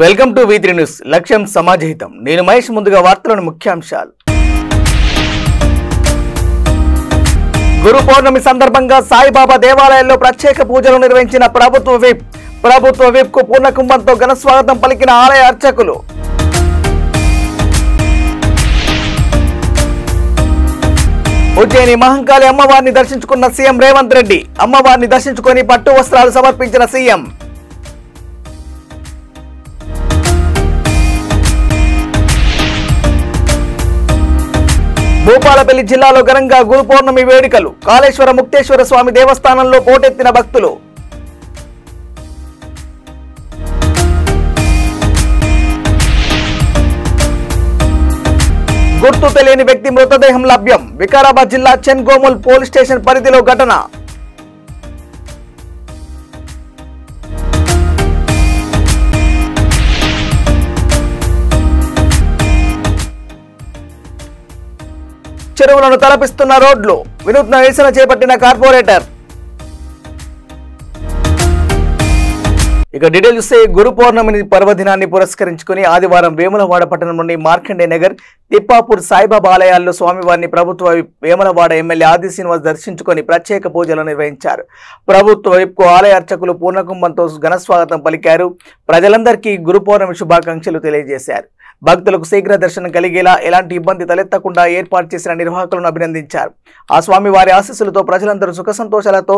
Welcome to V3 news. లక్ష్యం సమాజహితం. నేను మహేష్. ముందుగా వార్తలోని ముఖ్యాంశాలు. గురు పౌర్ణమి సందర్భంగా సాయిబాబా దేవాలయాల్లో ప్రత్యేక పూజలు నిర్వహించిన ప్రభుత్వ విప్ కు పూర్ణ కుంభంతో ఘన స్వాగతం పలికిన ఆలయ అర్చకులు. ఉజ్జయిని మహంకాళి అమ్మవారిని దర్శించుకున్న సీఎం రేవంత్ రెడ్డి. అమ్మవారిని దర్శించుకొని పట్టు వస్త్రాలు సమర్పించిన సీఎం. భూపాలపల్లి జిల్లాలో ఘనంగా గురు పౌర్ణమి వేడుకలు. కాళేశ్వర ముక్తేశ్వర స్వామి దేవస్థానంలో పోటెత్తిన భక్తులు. గుర్తు తెలియని వ్యక్తి మృతదేహం లభ్యం. వికారాబాద్ జిల్లా చెన్గోముల్ పోలీస్ స్టేషన్ పరిధిలో ఘటన. చెరువులను తలపిస్తున్న రోడ్లు. వినూత్న నిరసన చేపట్టిన కార్పొరేటర్. ఇక డీటెయిల్ చూస్తే గురు పౌర్ణమిని పర్వదినాన్ని పురస్కరించుకుని ఆదివారం వేములవాడ పట్టణం నుండి మార్కండే నగర్, తిప్పాపూర్ సాయిబాబా ఆలయాల్లో స్వామివారిని ప్రభుత్వ వేములవాడ ఎమ్మెల్యే ఆది శ్రీనివాస్ దర్శించుకొని ప్రత్యేక పూజలు నిర్వహించారు. ప్రభుత్వ విప్కు ఆలయ అర్చకులు పూర్ణకుంభంతో ఘన స్వాగతం పలికారు. ప్రజలందరికీ గురు పౌర్ణమి శుభాకాంక్షలు తెలియజేశారు. భక్తులకు శీఘ్ర దర్శనం కలిగేలా ఎలాంటి ఇబ్బంది తలెత్తకుండా ఏర్పాటు చేసిన నిర్వాహకులను అభినందించారు. ఆ స్వామివారి ఆశీస్సులతో ప్రజలందరూ సుఖ సంతోషాలతో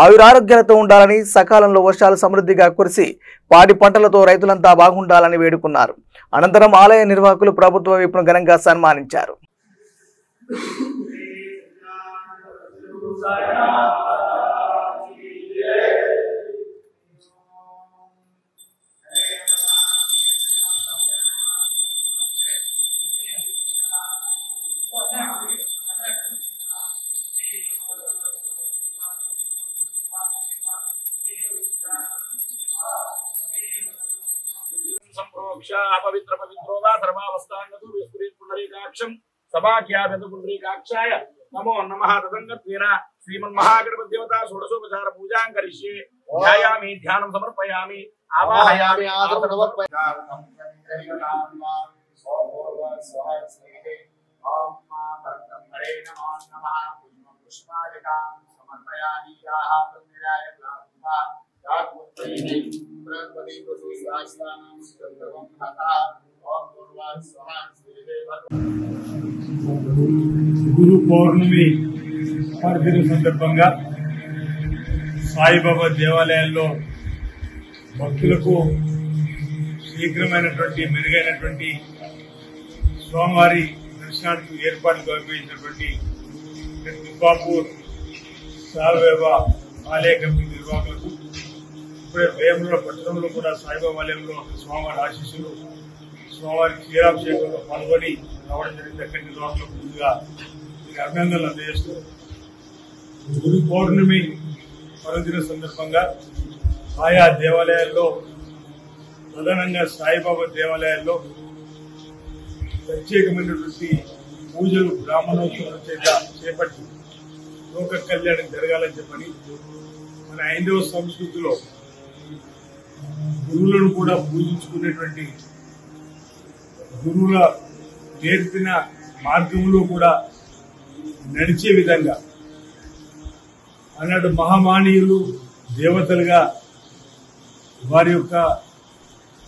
ఆయురారోగ్యాలతో ఉండాలని, సకాలంలో వర్షాలు సమృద్ధిగా కురిసి పాడి పంటలతో రైతులంతా బాగుండాలని వేడుకున్నారు. అనంతరం ఆలయ నిర్వాహకులు ప్రభుత్వ విప్ను ఘనంగా సన్మానించారు. పవిత్ర పవిత్రోగా సర్వావస్థాంగతు విస్ఫురిత్ పుండరీకాక్షం సభాఖ్యాభిత పుండరీకాక్షాయ నమో నమః. తదంగత్వేన శ్రీమన్మహాగణపతి దేవతా షోడశోపచార పూజాం కరిష్యే. ధ్యాయామి, ధ్యానం సమర్పయామి, ఆవాహయామి. గురు పౌర్ణమి పర్వదిన సందర్భంగా సాయిబాబా దేవాలయాల్లో భక్తులకు శీఘ్రమైనటువంటి మెరుగైనటువంటి స్వామివారి దర్శనానికి ఏర్పాట్లు కల్పించినటువంటి తిప్పాపూర్ సాయిబాబా ఆలయ కమిటీ నిర్వాహకులకు, ఇప్పుడే వేముల పట్టణంలో కూడా సాయిబాబా ఆలయంలో స్వామివారి ఆశీస్సులు, స్వామివారి క్షీరాభిషేకంలో పాల్గొని రావడం జరిగింది. అక్కడి నిర్వాహకులకు ముందుగా అభినందనలు అందజేస్తూ, గురు పౌర్ణమి పర్వదిన సందర్భంగా ఆయా దేవాలయాల్లో, ప్రధానంగా సాయిబాబా దేవాలయాల్లో ప్రత్యేకమైనటువంటి పూజలు బ్రాహ్మణోత్సవం చేత చేపట్టి లోక కళ్యాణం జరగాలని చెప్పని మన హైందవ సంస్కృతిలో గురువులను కూడా పూజించుకునేటువంటి, గురువుల నేర్పిన మార్గంలో కూడా నడిచే విధంగా అన్నాడు మహామానీయులు దేవతలుగా వారి యొక్క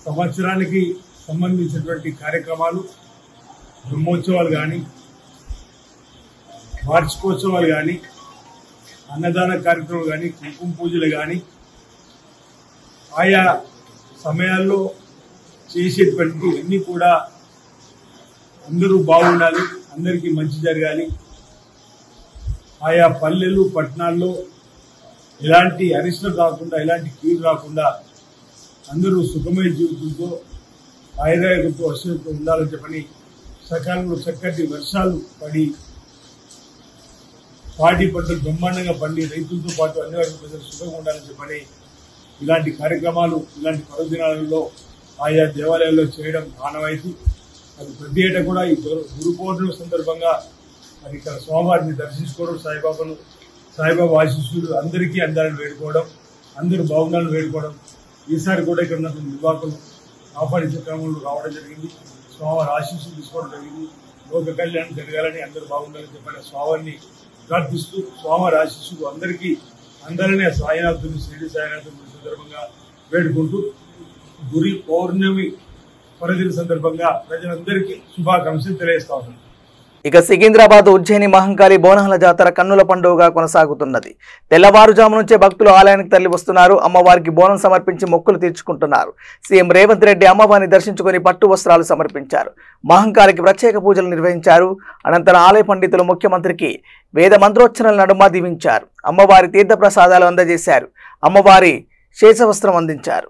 సంవత్సరానికి సంబంధించినటువంటి కార్యక్రమాలు, బ్రహ్మోత్సవాలు కానీ, వార్షికోత్సవాలు కానీ, అన్నదాన కార్యక్రమాలు కానీ, కుంకుమ పూజలు కానీ, ఆయా సమయాల్లో చేసేటువంటి అన్ని కూడా అందరూ బాగుండాలి, అందరికీ మంచి జరగాలి. ఆయా పల్లెలు పట్టణాల్లో ఎలాంటి అరిష్టం రాకుండా, ఎలాంటి కీడు రాకుండా అందరూ సుఖమయ జీవితంతో ఆయుర్వేదంతో అశ్వతో ఉండాలని చెప్పని, సకాలంలో చక్కటి వర్షాలు పడి పాడి పంటలు బ్రహ్మాండంగా పండి రైతులతో పాటు అన్ని వర్గాల ప్రజలు సుఖంగా ఉండాలని చెప్పని ఇలాంటి కార్యక్రమాలు, ఇలాంటి పర్వదినాలలో ఆయా దేవాలయాల్లో చేయడం ఆనవాయితీ. అది ప్రతి ఏటా కూడా ఈ గురు పౌర్ణమి సందర్భంగా మరి ఇక్కడ స్వామివారిని దర్శించుకోవడం, సాయిబాబా ఆశీస్సులు అందరికీ అందాలని వేడుకోవడం, అందరూ బాగుండాలని వేడుకోవడం. ఈసారి కూడా ఇక్కడ ఉన్న నిర్వాహకులు ఆహ్వానించే క్రమంలో రావడం జరిగింది. స్వామివారి ఆశీస్సులు తీసుకోవడం జరిగింది. లోక కళ్యాణం జరగాలని, అందరూ బాగుండాలని చెప్పిన స్వామివారిని ప్రార్థిస్తూ స్వామివారి ఆశీస్సులు అందరినీ సాయినాథుని షిరిడి సాయినాథుని సందర్భంగా వేడుకుంటూ గురి పౌర్ణమి పర్వదిన సందర్భంగా ప్రజలందరికీ శుభాకాంక్షలు తెలియజేస్తా ఉన్నాను. ఇక సికింద్రాబాద్ ఉజ్జయిని మహంకాళి బోనాల జాతర కన్నుల పండుగగా కొనసాగుతున్నది. తెల్లవారుజాము నుంచే భక్తులు ఆలయానికి తరలి వస్తున్నారు. అమ్మవారికి బోనం సమర్పించి మొక్కులు తీర్చుకుంటున్నారు. సీఎం రేవంత్ రెడ్డి అమ్మవారిని దర్శించుకుని పట్టు వస్త్రాలు సమర్పించారు. మహంకాళికి ప్రత్యేక పూజలు నిర్వహించారు. అనంతరం ఆలయ పండితులు ముఖ్యమంత్రికి వేద మంత్రోచ్చరణల నడుమ దీవించారు. అమ్మవారి తీర్థ ప్రసాదాలు అందజేశారు. అమ్మవారి శేషవస్త్రం అందించారు.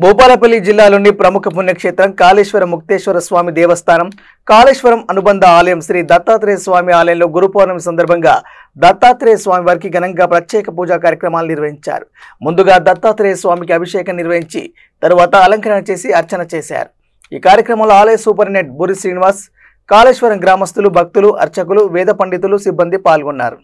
భూపాలపల్లి జిల్లాలోని ప్రముఖ పుణ్యక్షేత్రం కాళేశ్వరం ముక్తేశ్వర స్వామి దేవస్థానం, కాళేశ్వరం అనుబంధ ఆలయం శ్రీ దత్తాత్రేయ స్వామి ఆలయంలో గురు పౌర్ణమి సందర్భంగా దత్తాత్రేయ స్వామి వారికి ఘనంగా ప్రత్యేక పూజా కార్యక్రమాలు నిర్వహించారు. ముందుగా దత్తాత్రేయ స్వామికి అభిషేకం నిర్వహించి తరువాత అలంకరణ చేసి అర్చన చేశారు. ఈ కార్యక్రమంలో ఆలయ సూపరింటెండెంట్ బురి శ్రీనివాస్, కాళేశ్వరం గ్రామస్తులు, భక్తులు, అర్చకులు, వేద పండితులు, సిబ్బంది పాల్గొన్నారు.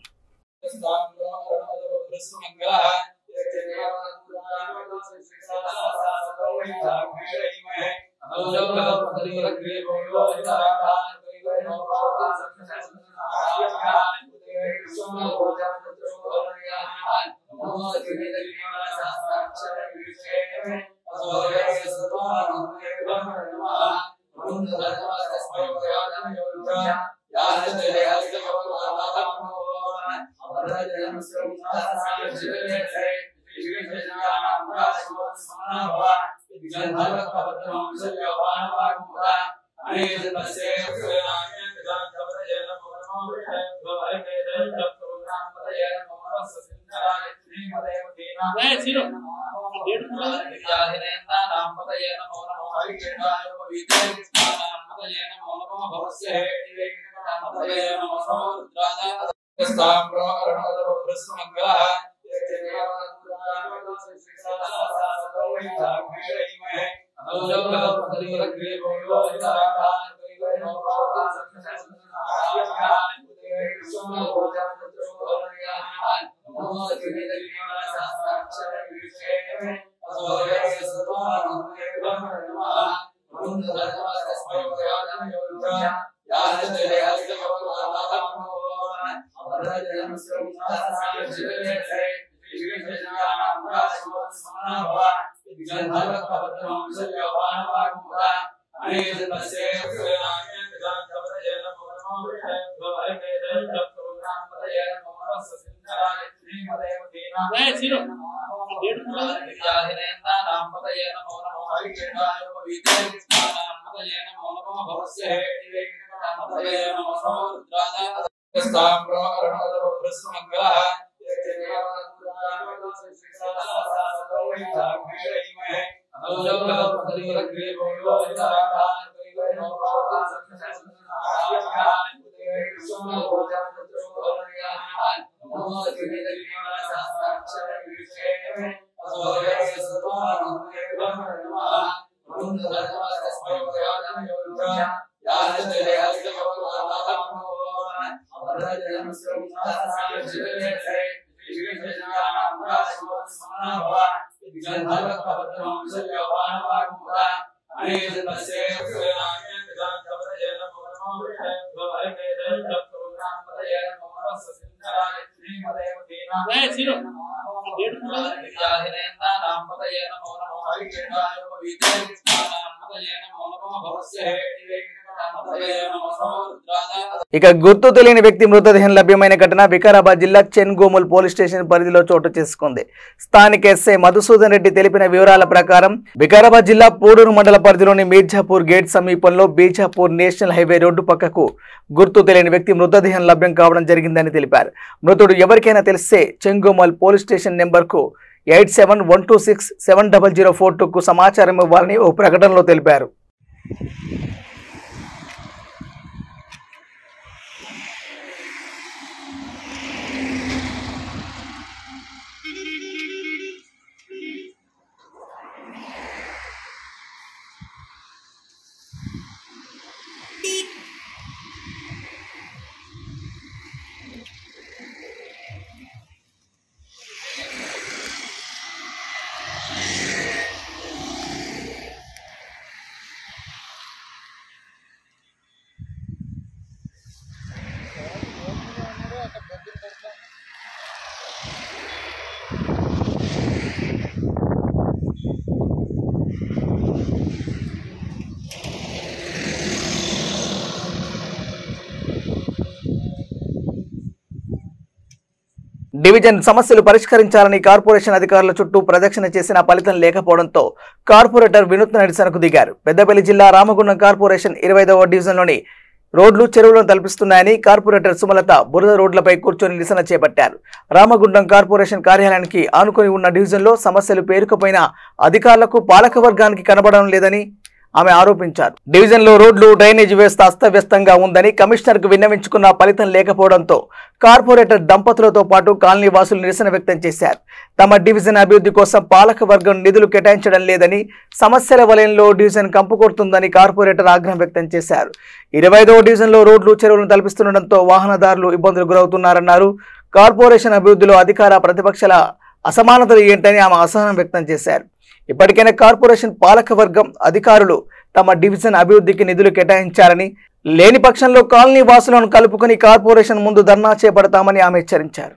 ఇక గుర్తు తెలియని వ్యక్తి మృతదేహం లభ్యమైన ఘటన వికారాబాద్ జిల్లా చెన్గోముల్ పోలీస్ స్టేషన్ పరిధిలో చోటు చేసుకుంది. స్థానిక ఎస్ఐ మధుసూదన్ రెడ్డి తెలిపిన వివరాల ప్రకారం వికారాబాద్ జిల్లా పూడూరు మండల పరిధిలోని మీర్జాపూర్ గేట్ సమీపంలో బీజాపూర్ నేషనల్ హైవే రోడ్డు పక్కకు గుర్తు తెలియని వ్యక్తి మృతదేహం లభ్యం కావడం జరిగిందని తెలిపారు. మృతుడు ఎవరికైనా తెలిస్తే చెన్గోముల్ పోలీస్ స్టేషన్ నెంబర్కు 8712670042కు సమాచారం ఇవ్వాలని ఓ ప్రకటనలో తెలిపారు. డివిజన్ సమస్యలు పరిష్కరించాలని కార్పొరేషన్ అధికారుల చుట్టూ ప్రదక్షిణ చేసిన ఫలితం లేకపోవడంతో కార్పొరేటర్ వినూత్న నిరసనకు దిగారు. పెద్దపల్లి జిల్లా రామగుండం కార్పొరేషన్ 25వ డివిజన్లోని రోడ్లు చెరువులను తలపిస్తున్నాయని కార్పొరేటర్ సుమలత బురద రోడ్లపై కూర్చొని నిరసన చేపట్టారు. రామగుండం కార్పొరేషన్ కార్యాలయానికి ఆనుకొని ఉన్న డివిజన్లో సమస్యలు పేరుకుపోయిన అధికారులకు పాలకవర్గానికి కనబడడం లేదని ఆమె ఆరోపించారు. డివిజన్లో రోడ్లు డ్రైనేజీ వ్యవస్థ అస్తవ్యస్తంగా ఉందని కమిషనర్కు విన్నవించుకున్న ఫలితం లేకపోవడంతో కార్పొరేటర్ దంపతులతో పాటు కాలనీ వాసులు నిరసన వ్యక్తం చేశారు. తమ డివిజన్ అభివృద్ధి కోసం పాలకవర్గం నిధులు కేటాయించడం లేదని, సమస్యల వలయంలో డివిజన్ కంపుకొడుతుందని కార్పొరేటర్ ఆగ్రహం వ్యక్తం చేశారు. 25వ డివిజన్లో రోడ్లు చెరువులను తలపిస్తుండటంతో వాహనదారులు ఇబ్బందులు గురవుతున్నారన్నారు. కార్పొరేషన్ అభివృద్ధిలో అధికార ప్రతిపక్షాల అసమానతలు ఏంటని ఆమె అసహనం వ్యక్తం చేశారు. ఇప్పటికైనా కార్పొరేషన్ పాలకవర్గం అధికారులు తమ డివిజన్ అభివృద్ధికి నిధులు కేటాయించాలని, లేని పక్షంలో కాలనీ వాసులను కలుపుకొని కార్పొరేషన్ ముందు ధర్నా చేపడతామని ఆమె హెచ్చరించారు.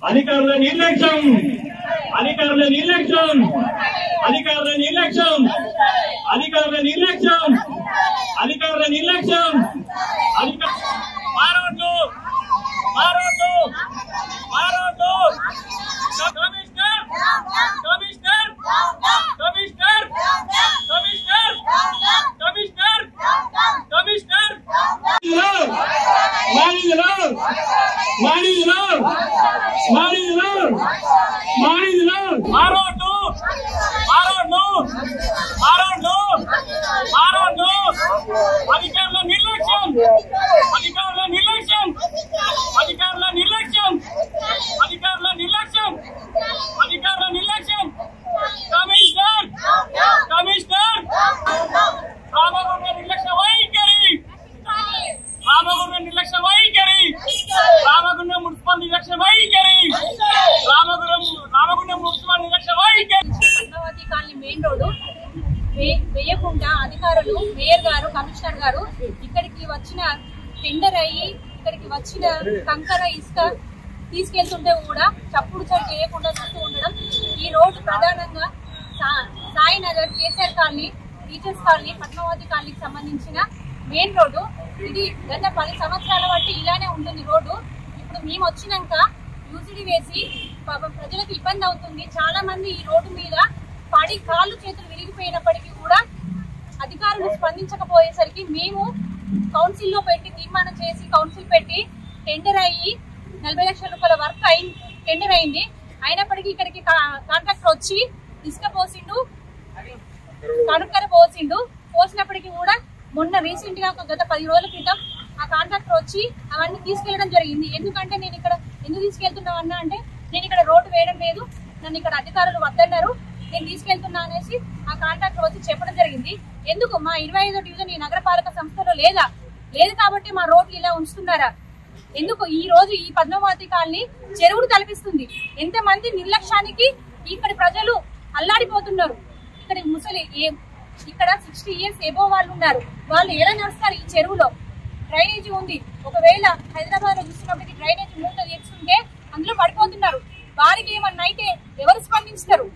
అధికారుల నిర్లక్ష్యం, అధికారుల నిర్లక్ష్యం, అధికారుల నిర్లక్ష్యం, అధికారుల నిర్లక్ష్యం, అధికారుల నిర్లక్ష్యం, మారోడ్లు మారోడ్లు మారోడ్లు commissioner commissioner commissioner commissioner commissioner commissioner అధికారుల నిర్లక్ష్యం, అధికారుల నిర్లక్ష్యం, అధికారుల నిర్లక్ష్యం, అధికారుల నిర్లక్ష్యం, అధికారుల నిర్లక్ష్యం, కమిషనర్ కమిషనర్ రామగుండ నిర్లక్ష్య వైఖరి, రామగుండ నిర్లక్ష్య వైఖరి, రామగుండ మున్సిపల్ నిర్లక్ష్య వైఖరి, రామగుండ మున్సిపల్ నిర్లక్ష్య వైఖరి. పద్మావతి కాలనీ మెయిన్ రోడ్డు వేయకుండా అధికారులు, మేయర్ గారు, కమిషనర్ గారు ఇక్కడికి వచ్చిన టెండర్ అయ్యి ఇక్కడికి వచ్చిన కంకర ఇసుక తీసుకెళ్తుంటే కూడా చప్పుడు చోటు చేయకుండా చూస్తూ ఉండడం. ఈ రోడ్డు ప్రధానంగా Sainagar, KCR colony, teachers colony, Padmavati కాలనీకి సంబంధించిన మెయిన్ రోడ్డు. ఇది గత 10 సంవత్సరాల బట్టి ఇలానే ఉంటుంది రోడ్డు. ఇప్పుడు మేము వచ్చినాక యూసిడి వేసి ప్రజలకు ఇబ్బంది అవుతుంది. చాలా మంది ఈ రోడ్డు మీద పడి కాళ్ళు చేతులు విరిగిపోయినప్పటికీ కూడా అధికారులు స్పందించకపోయేసరికి మేము కౌన్సిల్లో పెట్టి తీర్మానం చేసి కౌన్సిల్ పెట్టి టెండర్ అయ్యి 40 లక్షల రూపాయల వర్క్ టెండర్ అయింది. అయినప్పటికీ ఇక్కడికి కాంట్రాక్టర్ వచ్చి ఇసుక పోసిండు, కనుక్కర పోసినప్పటికీ కూడా మొన్న రీసెంట్ గా గత 10 రోజుల క్రితం ఆ కాంట్రాక్టర్ వచ్చి అవన్నీ తీసుకెళ్లడం జరిగింది. ఎందుకంటే నేను ఇక్కడ ఎందుకు తీసుకెళ్తున్నామన్నా అంటే నేను ఇక్కడ రోడ్డు వేయడం లేదు, నన్ను ఇక్కడ అధికారులు వద్దన్నారు, నేను తీసుకెళ్తున్నా అనేసి ఆ కాంట్రాక్టర్ వచ్చి చెప్పడం జరిగింది. ఎందుకు మా 25వ డివిజన్ ఈ నగరపాలక సంస్థలో లేదు కాబట్టి మా రోడ్లు ఇలా ఉంచుతున్నారా? ఎందుకు ఈ రోజు ఈ పద్మావతి కాలనీ చెరువులు తలపిస్తుంది? ఎంతమంది నిర్లక్ష్యానికి ఇక్కడ ప్రజలు అల్లాడిపోతున్నారు. ఇక్కడ 60 ఇయర్స్ ఎబో వాళ్ళు ఉన్నారు. వాళ్ళు ఎలా నడుస్తారు? ఈ చెరువులో డ్రైనేజీ ఉంది. ఒకవేళ హైదరాబాద్ లో చూస్తున్నప్పటికీ డ్రైనేజీ మూత తెచ్చుకుంటే అందులో పడిపోతున్నారు. వారికి ఏమన్నా అయితే ఎవరు స్పందిస్తారు?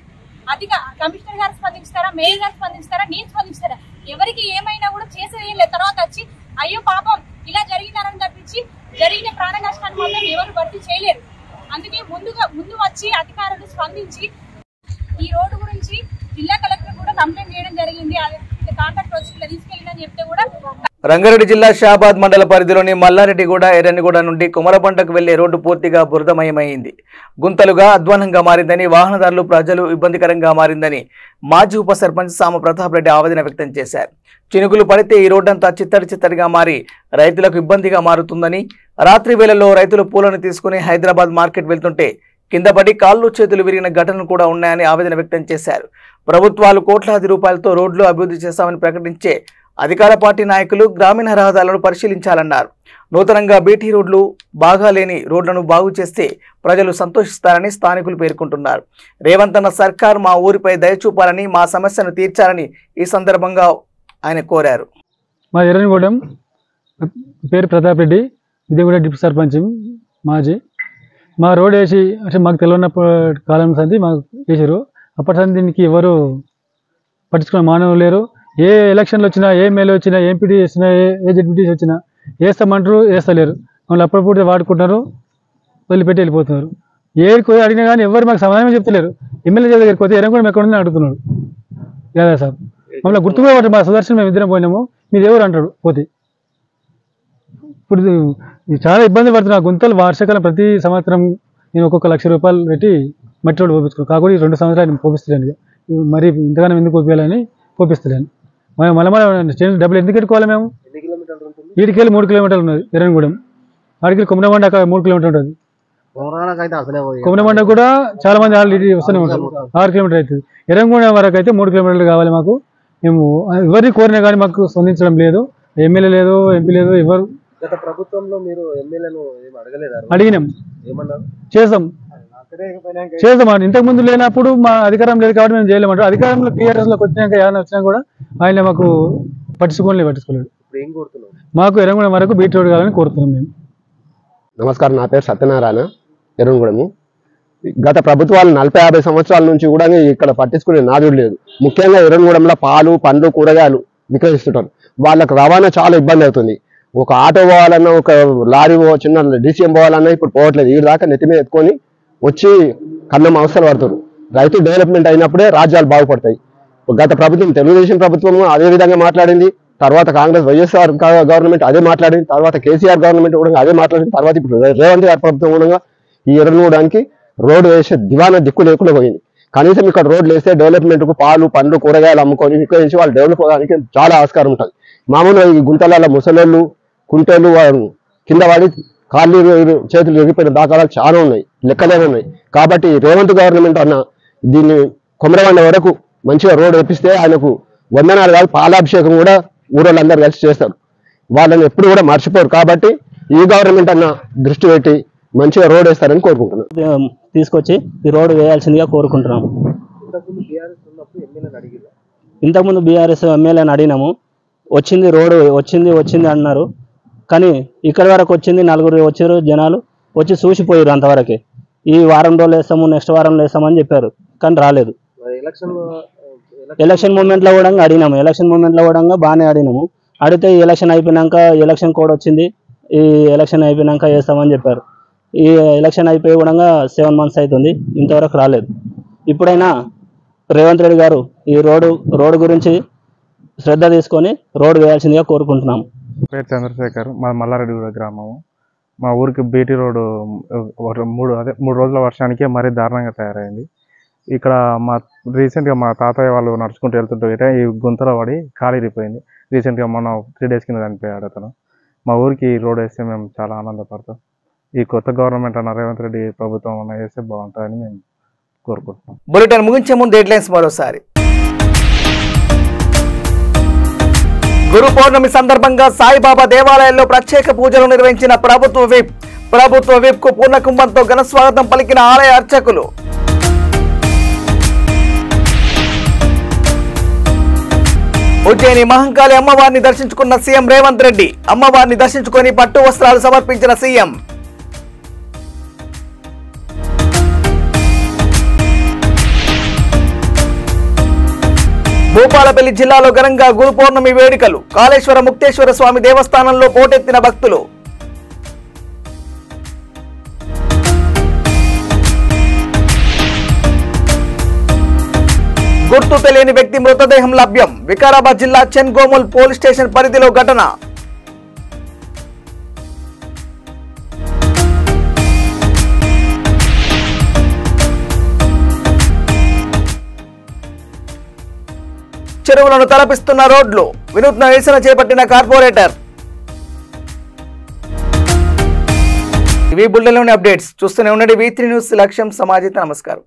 కమిషనర్ గారు స్పందిస్తారా? మేయర్ గారు స్పందిస్తారా? నేను స్పందిస్తారా? ఎవరికి ఏమైనా కూడా చేసేది ఏం లేదు. తర్వాత వచ్చి అయ్యో పాపం ఇలా జరిగిందని తప్పించి జరిగిన ప్రాణ నష్టాన్ని మాత్రం ఎవరు భర్తీ చేయలేరు. అందుకే ముందు వచ్చి అధికారులు స్పందించి ఈ రోడ్డు గురించి జిల్లా కలెక్టర్ కూడా కంప్లైంట్ చేయడం జరిగింది. కాంట్రాక్టర్ వచ్చి ఇట్లా తీసుకెళ్ళిందని చెప్తే కూడా. రంగారెడ్డి జిల్లా షాబాద్ మండల పరిధిలోని మల్లారెడ్డిగూడ, ఎర్రనిగూడ నుండి కుమరబండకు వెళ్లే రోడ్డు పూర్తిగా బురదమయమైంది. గుంతలుగా అధ్వానంగా మారిందని, వాహనదారులు, ప్రజలు ఇబ్బందికరంగా మారిందని మాజీ ఉప సర్పంచ్ సామ ప్రతాప్ రెడ్డి ఆవేదన వ్యక్తం చేశారు. చినుకులు పడితే ఈ రోడ్డంతా చిత్తడిగా మారి రైతులకు ఇబ్బందిగా మారుతుందని, రాత్రి వేళల్లో రైతులు పూలను తీసుకుని హైదరాబాద్ మార్కెట్ వెళ్తుంటే కింద పడి కాళ్ళు చేతులు విరిగిన ఘటనలు కూడా ఉన్నాయని ఆవేదన వ్యక్తం చేశారు. ప్రభుత్వాలు కోట్లాది రూపాయలతో రోడ్లు అభివృద్ధి చేస్తామని ప్రకటించే అధికార పార్టీ నాయకులు గ్రామీణ రహదారులను పరిశీలించాలన్నారు. నూతనంగా బీటీ రోడ్లు, బాగా లేని రోడ్లను బాగు చేస్తే ప్రజలు సంతోషిస్తారని స్థానికులు పేర్కొంటున్నారు. రేవంత్ అన్న సర్కార్ మా ఊరిపై దయ చూపాలని, మా సమస్యను తీర్చాలని ఈ సందర్భంగా ఆయన కోరారు. మా ఎర్రనిగూడెం పేరు ప్రతాప్ రెడ్డి, ఇది కూడా డిప్యూటీ సర్పంచ్ మాజీ. మా రోడ్ వేసి అంటే మాకు తెలియని కాలం సంది మాకు వేసారు. అప్పటి సంది దీనికి ఎవరు పట్టించుకున్న మానవులు లేరు. ఏ ఎలక్షన్లు వచ్చినా, ఏ మేలు వచ్చినా, ఎంపీటీ వచ్చినా, ఏ జడ్పీటీస్ వచ్చినా వేస్తామంటారు, వేస్తలేరు. మమ్మల్ని అప్పుడప్పుడు వాడుకుంటున్నారు, వదిలిపెట్టి వెళ్ళిపోతున్నారు. ఏడికి పోయి అడిగినా కానీ ఎవరు మాకు సమాధానం చెప్తలేరు. ఎమ్మెల్యే దగ్గరికి పోతే ఎరంగూడెం ఎక్కడ ఉందని అడుగుతున్నాడు యాదవ్ సాబ్. మమ్మల్ని గుర్తుకోబట్టి మా సుదర్శన్ మేము ఇద్దరం పోయినాము, మీది ఎవరు అంటాడు పోతే. ఇప్పుడు చాలా ఇబ్బంది పడుతున్నా. గుంతలు వర్షాకాలం ప్రతి సంవత్సరం నేను ఒక్కొక్క ₹1,00,000 పెట్టి మట్టి రోడ్డు పోపించుకున్నాను. కాకుండా 2 సంవత్సరాలు పోపిస్తున్నాను. మరి ఇంతగానో ఎందుకు పోపించాలని పోపిస్తున్నాను. మళ్ళీ డబ్బులు ఎందుకు పెట్టుకోవాలి మేము? వీటికెళ్ళి 3 కిలోమీటర్లు ఉన్నది ఎర్రనిగూడెం. ఆడికి కొమ్మరమండ అక్కడ 3 కిలోమీటర్లు ఉంటుంది. కొమ్మరమండ కూడా చాలా మంది ఆల్రెడీ వస్తూనే ఉంటారు. 6 కిలోమీటర్ అవుతుంది. ఎర్రనిగూడెం వరకు అయితే 3 కిలోమీటర్లు కావాలి మాకు. మేము ఎవరిని కోరినా కానీ మాకు స్పందించడం లేదు. ఎమ్మెల్యే లేదు, ఎంపీ లేదు, ఎవరు. గత ప్రభుత్వంలో మీరు ఎమ్మెల్యేను అడగలేదా? అడిగినాం, చేస్తాం. ఇంతకు ముందు లేనప్పుడు మా అధికారం లేదు కాబట్టి మేము చేయలేమంటారు. అధికారంలో టీఆర్ఎస్లోకి వచ్చినాక ఏమైనా వచ్చినా కూడా ఆయన మాకు పట్టించుకోలేదు. మాకు ఎర్రగూడెం వరకు బీట్ రోడ్ కావాలని కోరుతున్నాం మేము. నమస్కారం, నా పేరు సత్యనారాయణ, ఎర్రగూడెము. గత ప్రభుత్వాలు 40-50 సంవత్సరాల నుంచి కూడా ఇక్కడ పట్టించుకునే నాదుడు లేదు. ముఖ్యంగా ఎర్రగూడెంలో పాలు, పండ్లు, కూరగాయలు విక్రయిస్తుంటారు. వాళ్ళకు రవాణా చాలా ఇబ్బంది అవుతుంది. ఒక ఆటో పోవాలన్నా, ఒక లారీ చిన్న డీసీఎం పోవాలన్నా ఇప్పుడు పోవట్లేదు. ఈ దాకా నెత్తి మీద ఎత్తుకొని వచ్చి కన్నం అవసరం పడుతున్నారు. రైతు డెవలప్మెంట్ అయినప్పుడే రాజ్యాలు బాగుపడతాయి. గత ప్రభుత్వం తెలుగుదేశం ప్రభుత్వము అదే విధంగా మాట్లాడింది. తర్వాత కాంగ్రెస్ వైఎస్ఆర్ గవర్నమెంట్ అదే మాట్లాడింది. తర్వాత కేసీఆర్ గవర్నమెంట్ కూడా అదే మాట్లాడింది. తర్వాత ఇప్పుడు రేవంత్ గారి ప్రభుత్వం కూడా ఈ ఎర్రగూడెంకి రోడ్డు వేసే దివానా దిక్కు లేకుండా పోయింది. కనీసం ఇక్కడ రోడ్లు వేస్తే డెవలప్మెంట్కు పాలు, పండ్లు, కూరగాయలు అమ్ముకొని విక్రయించి వాళ్ళు డెవలప్ అవ్వడానికి చాలా ఆస్కారం ఉంటుంది. మామూలుగా ఈ గుంతల ముసలోళ్ళు, కుంటోళ్ళు కింద వాడి కాళ్ళు చేతులు ఎగిపోయిన దాఖలాలు చాలా ఉన్నాయి, లెక్కలేని ఉన్నాయి. కాబట్టి రేవంత్ గవర్నమెంట్ అన్న దీన్ని కొమరవండ వరకు మంచిగా రోడ్ వేపిస్తే ఆయనకు వందనాలు కాదు, పాలాభిషేకం కూడా ఊరోళ్ళందరూ కలిసి చేస్తారు. వాళ్ళని ఎప్పుడు కూడా మర్చిపోరు. కాబట్టి ఈ గవర్నమెంట్ అన్న దృష్టి పెట్టి మంచిగా రోడ్ వేస్తారని కోరుకుంటున్నాం. తీసుకొచ్చి ఈ రోడ్డు వేయాల్సిందిగా కోరుకుంటున్నాము. ఇంతకుముందు బీఆర్ఎస్ ఎమ్మెల్యేని అడిగినాము, వచ్చింది రోడ్డు వచ్చింది అన్నారు. కానీ ఇక్కడి వరకు వచ్చింది, 4 వచ్చారు జనాలు వచ్చి చూసిపోయారు అంతవరకే. ఈ వారం రోజులు వేస్తాము, నెక్స్ట్ వారంలో వేస్తామని చెప్పారు, కానీ రాలేదు. ఎలక్షన్ మూమెంట్లో కూడా అడిగినాము. ఎలక్షన్ మూమెంట్లో కూడా బాగానే అడిగినాము. అడిగితే ఈ ఎలక్షన్ అయిపోయినాక ఎలక్షన్ కోడ్ వచ్చింది, ఈ ఎలక్షన్ అయిపోయినాక వేస్తామని చెప్పారు. ఈ ఎలక్షన్ అయిపోయి కూడా 7 months అవుతుంది, ఇంతవరకు రాలేదు. ఇప్పుడైనా రేవంత్ రెడ్డి గారు ఈ రోడ్డు గురించి శ్రద్ధ తీసుకొని రోడ్డు వేయాల్సిందిగా కోరుకుంటున్నాము. పేరు చంద్రశేఖర్, మా మల్లారెడ్డిగూడ గ్రామము. మా ఊరికి బీటీ రోడ్డు 3 రోజుల వర్షానికే మరీ దారుణంగా తయారైంది. ఇక్కడ రీసెంట్గా మా తాతయ్య వాళ్ళు నడుచుకుంటూ వెళ్తుంటే ఈ గుంతలో పడి కాలు ఇరిగిపోయింది. రీసెంట్గా మొన్న 3 days కింద చనిపోయాడు అతను. మా ఊరికి ఈ రోడ్ వేస్తే మేము చాలా ఆనందపడతాం. ఈ కొత్త గవర్నమెంట్ అన్న రేవంత్ రెడ్డి ప్రభుత్వం అన్న వేస్తే బాగుంటుందని మేము కోరుకుంటున్నాం. బులెటిన్ ముగించే ముందు హెడ్లైన్స్ మరోసారి. గురు పౌర్ణమి సందర్భంగా సాయిబాబా దేవాలయాల్లో ప్రత్యేక పూజలు నిర్వహించిన ప్రభుత్వ విప్ కు పూర్ణ కుంభంతో ఘన స్వాగతం పలికిన ఆలయ అర్చకులు. ఉజ్జయిని మహంకాళి అమ్మవారిని దర్శించుకున్న సీఎం రేవంత్ రెడ్డి. అమ్మవారిని దర్శించుకొని పట్టు వస్త్రాలు సమర్పించిన సీఎం. భూపాలపల్లి జిల్లాలో ఘనంగా గురు పౌర్ణమి వేడుకలు. కాళేశ్వర ముక్తేశ్వర స్వామి దేవస్థానంలో పోటెత్తిన భక్తులు. గుర్తు తెలియని వ్యక్తి మృతదేహం లభ్యం. వికారాబాద్ జిల్లా చెన్గోముల్ పోలీస్ స్టేషన్ పరిధిలో ఘటన. చెరువులను తలపిస్తున్న రోడ్లు. వినూత్న నిరసన చేపట్టిన కార్పొరేటర్. ఇవి బుల్లెట్లోని అప్డేట్స్. చూస్తూనే ఉండండి V3 న్యూస్. లక్ష్యం సమాజం. నమస్కారం.